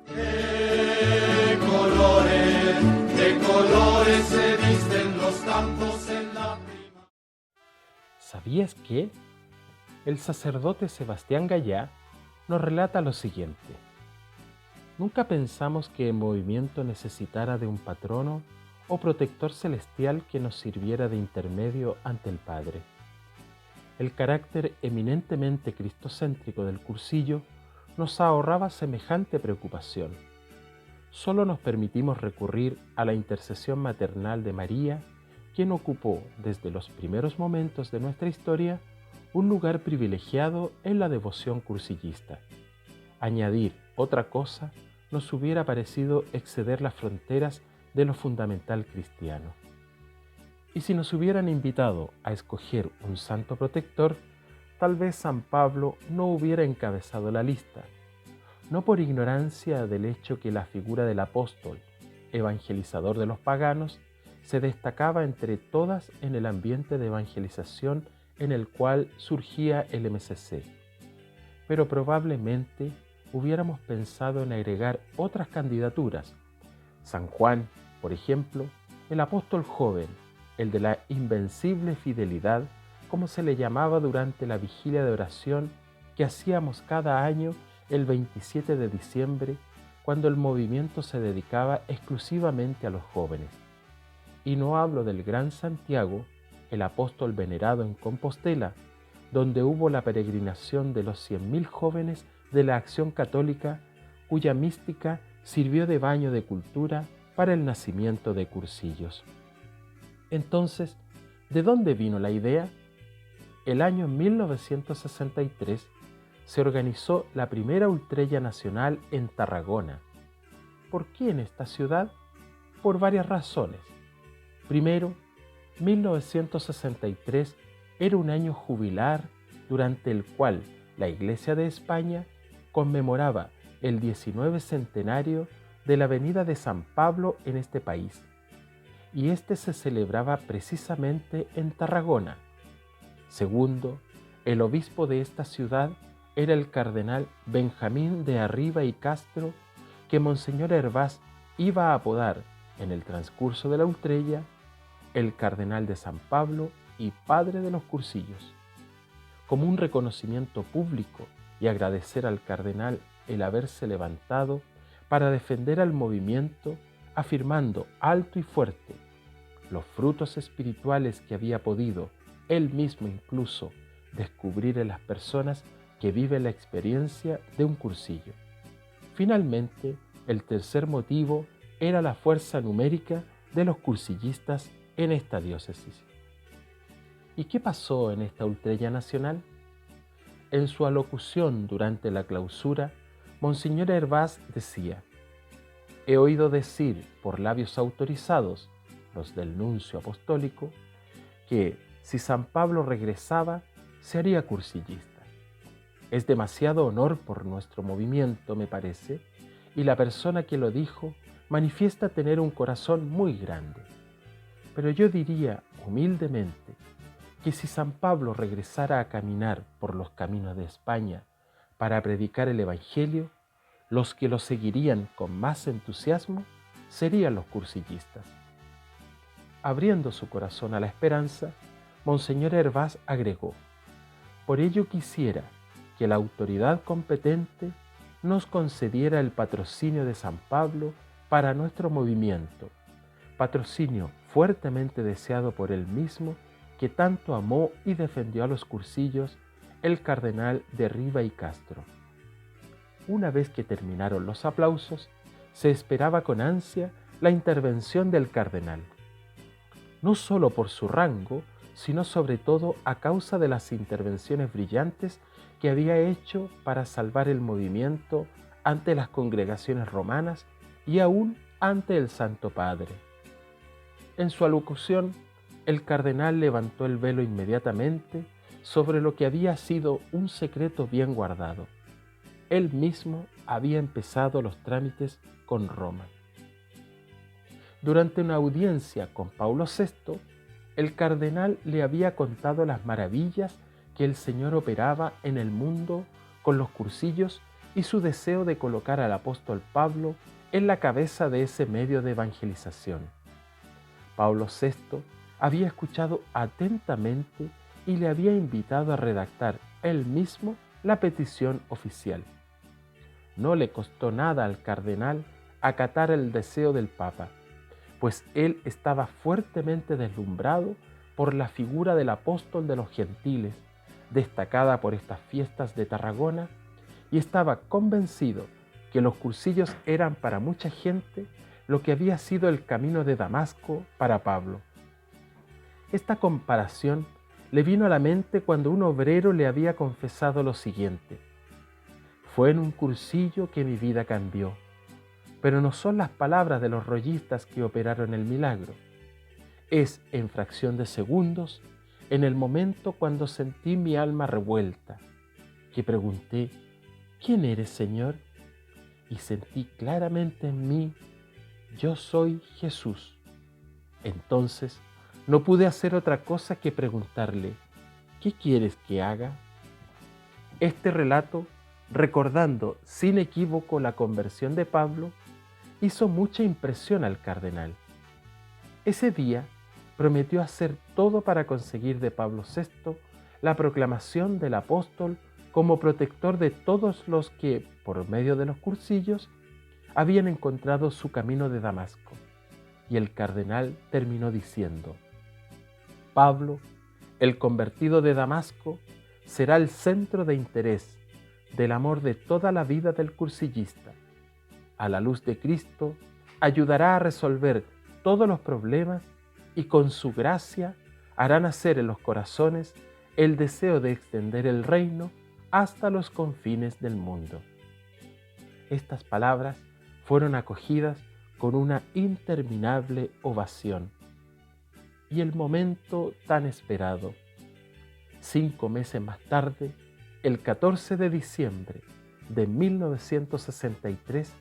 De colores se visten los campos en la primavera. ¿Sabías que? El sacerdote Sebastián Gallá nos relata lo siguiente. Nunca pensamos que el movimiento necesitara de un patrono o protector celestial que nos sirviera de intermedio ante el Padre. El carácter eminentemente cristocéntrico del cursillo nos ahorraba semejante preocupación. Solo nos permitimos recurrir a la intercesión maternal de María, quien ocupó desde los primeros momentos de nuestra historia un lugar privilegiado en la devoción cursillista. Añadir otra cosa nos hubiera parecido exceder las fronteras de lo fundamental cristiano. Y si nos hubieran invitado a escoger un santo protector, tal vez San Pablo no hubiera encabezado la lista, no por ignorancia del hecho que la figura del apóstol, evangelizador de los paganos, se destacaba entre todas en el ambiente de evangelización en el cual surgía el MCC, pero probablemente hubiéramos pensado en agregar otras candidaturas. San Juan, por ejemplo, el apóstol joven, el de la invencible fidelidad, como se le llamaba durante la vigilia de oración que hacíamos cada año el 27 de diciembre, cuando el movimiento se dedicaba exclusivamente a los jóvenes. Y no hablo del gran Santiago, el apóstol venerado en Compostela, donde hubo la peregrinación de los 100.000 jóvenes de la Acción Católica, cuya mística sirvió de baño de cultura para el nacimiento de cursillos. Entonces, ¿de dónde vino la idea? El año 1963 se organizó la primera ultrella nacional en Tarragona. ¿Por qué en esta ciudad? Por varias razones. Primero, 1963 era un año jubilar durante el cual la Iglesia de España conmemoraba el 19 centenario de la venida de San Pablo en este país, y este se celebraba precisamente en Tarragona. Segundo, el obispo de esta ciudad era el cardenal Benjamín de Arriba y Castro, que Monseñor Hervás iba a apodar en el transcurso de la ultrella el cardenal de San Pablo y padre de los cursillos. Como un reconocimiento público y agradecer al cardenal el haberse levantado para defender al movimiento, afirmando alto y fuerte los frutos espirituales que había podido él mismo incluso descubrir en las personas que viven la experiencia de un cursillo. Finalmente, el tercer motivo era la fuerza numérica de los cursillistas en esta diócesis. ¿Y qué pasó en esta ultrella nacional? En su alocución durante la clausura, Monseñor Hervás decía: «He oído decir por labios autorizados, los del nuncio apostólico, que si San Pablo regresaba, se haría cursillista. Es demasiado honor por nuestro movimiento, me parece, y la persona que lo dijo manifiesta tener un corazón muy grande. Pero yo diría humildemente que si San Pablo regresara a caminar por los caminos de España para predicar el Evangelio, los que lo seguirían con más entusiasmo serían los cursillistas». Abriendo su corazón a la esperanza, Monseñor Hervás agregó: «Por ello quisiera que la autoridad competente nos concediera el patrocinio de San Pablo para nuestro movimiento, patrocinio fuertemente deseado por él mismo, que tanto amó y defendió a los cursillos, el cardenal de Riva y Castro». Una vez que terminaron los aplausos, se esperaba con ansia la intervención del cardenal, no solo por su rango, sino sobre todo a causa de las intervenciones brillantes que había hecho para salvar el movimiento ante las congregaciones romanas y aún ante el Santo Padre. En su alocución, el cardenal levantó el velo inmediatamente sobre lo que había sido un secreto bien guardado. Él mismo había empezado los trámites con Roma. Durante una audiencia con Paulo VI, el cardenal le había contado las maravillas que el Señor operaba en el mundo con los cursillos y su deseo de colocar al apóstol Pablo en la cabeza de ese medio de evangelización. Pablo VI había escuchado atentamente y le había invitado a redactar él mismo la petición oficial. No le costó nada al cardenal acatar el deseo del Papa, pues él estaba fuertemente deslumbrado por la figura del apóstol de los gentiles, destacada por estas fiestas de Tarragona, y estaba convencido que los cursillos eran para mucha gente lo que había sido el camino de Damasco para Pablo. Esta comparación le vino a la mente cuando un obrero le había confesado lo siguiente: fue en un cursillo que mi vida cambió, pero no son las palabras de los rollistas que operaron el milagro. Es en fracción de segundos, en el momento cuando sentí mi alma revuelta, que pregunté: ¿quién eres, Señor? Y sentí claramente en mí: yo soy Jesús. Entonces no pude hacer otra cosa que preguntarle: ¿qué quieres que haga? Este relato, recordando sin equívoco la conversión de Pablo, hizo mucha impresión al cardenal. Ese día prometió hacer todo para conseguir de Pablo VI la proclamación del apóstol como protector de todos los que, por medio de los cursillos, habían encontrado su camino de Damasco. Y el cardenal terminó diciendo: Pablo, el convertido de Damasco, será el centro de interés, del amor de toda la vida del cursillista. A la luz de Cristo, ayudará a resolver todos los problemas y con su gracia hará nacer en los corazones el deseo de extender el reino hasta los confines del mundo. Estas palabras fueron acogidas con una interminable ovación. Y el momento tan esperado. 5 meses más tarde, el 14 de diciembre de 1963,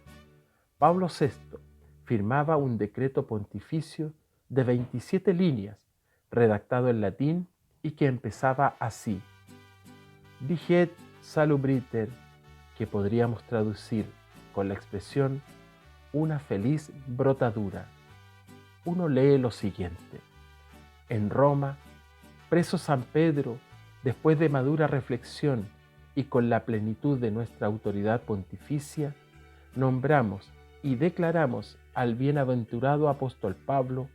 Pablo VI firmaba un decreto pontificio de 27 líneas, redactado en latín y que empezaba así: Viget salubriter, que podríamos traducir con la expresión una feliz brotadura. Uno lee lo siguiente: en Roma, preso San Pedro, después de madura reflexión y con la plenitud de nuestra autoridad pontificia, nombramos y declaramos al bienaventurado apóstol Pablo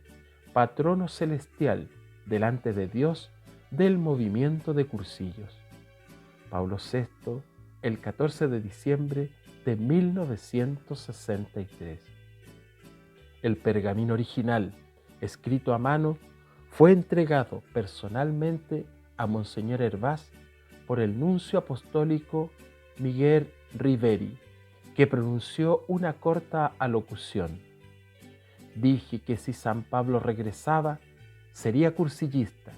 patrono celestial delante de Dios del movimiento de cursillos. Pablo VI, el 14 de diciembre de 1963. El pergamino original, escrito a mano, fue entregado personalmente a Monseñor Hervás por el nuncio apostólico Miguel Riveri, que pronunció una corta alocución. Dije que si San Pablo regresaba, sería cursillista,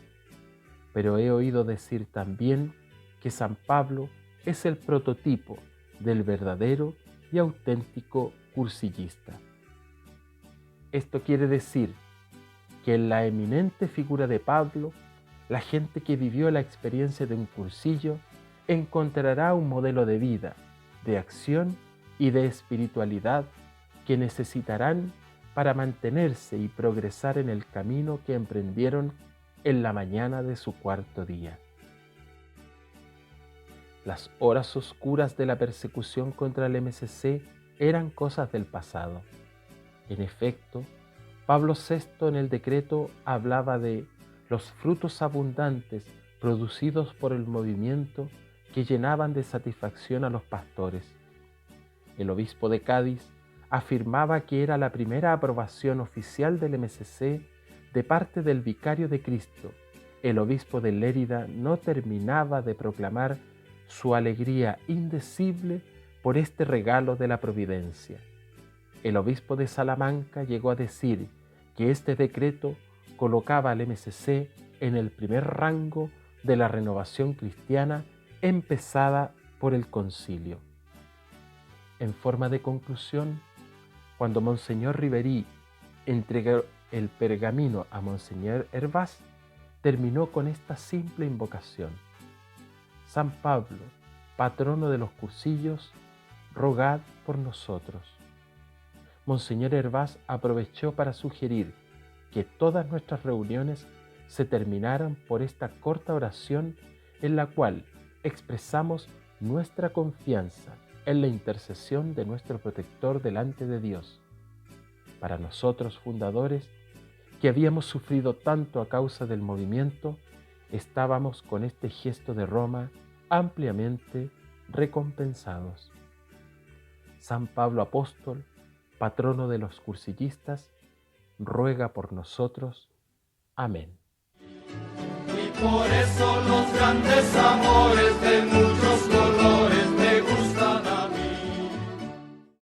pero he oído decir también que San Pablo es el prototipo del verdadero y auténtico cursillista. Esto quiere decir que en la eminente figura de Pablo, la gente que vivió la experiencia de un cursillo encontrará un modelo de vida, de acción y de espiritualidad que necesitarán para mantenerse y progresar en el camino que emprendieron en la mañana de su 4.º día. Las horas oscuras de la persecución contra el MSC eran cosas del pasado. En efecto, Pablo VI en el decreto hablaba de los frutos abundantes producidos por el movimiento que llenaban de satisfacción a los pastores. El obispo de Cádiz afirmaba que era la primera aprobación oficial del MSC de parte del vicario de Cristo. El obispo de Lérida no terminaba de proclamar su alegría indecible por este regalo de la providencia. El obispo de Salamanca llegó a decir que este decreto colocaba al MSC en el primer rango de la renovación cristiana empezada por el concilio. En forma de conclusión, cuando Monseñor Riveri entregó el pergamino a Monseñor Hervás, terminó con esta simple invocación: San Pablo, patrono de los cursillos, rogad por nosotros. Monseñor Hervás aprovechó para sugerir que todas nuestras reuniones se terminaran por esta corta oración en la cual expresamos nuestra confianza en la intercesión de nuestro protector delante de Dios. Para nosotros, fundadores, que habíamos sufrido tanto a causa del movimiento, estábamos con este gesto de Roma ampliamente recompensados. San Pablo Apóstol, patrono de los cursillistas, ruega por nosotros. Amén. Y por eso los grandes amores del mundo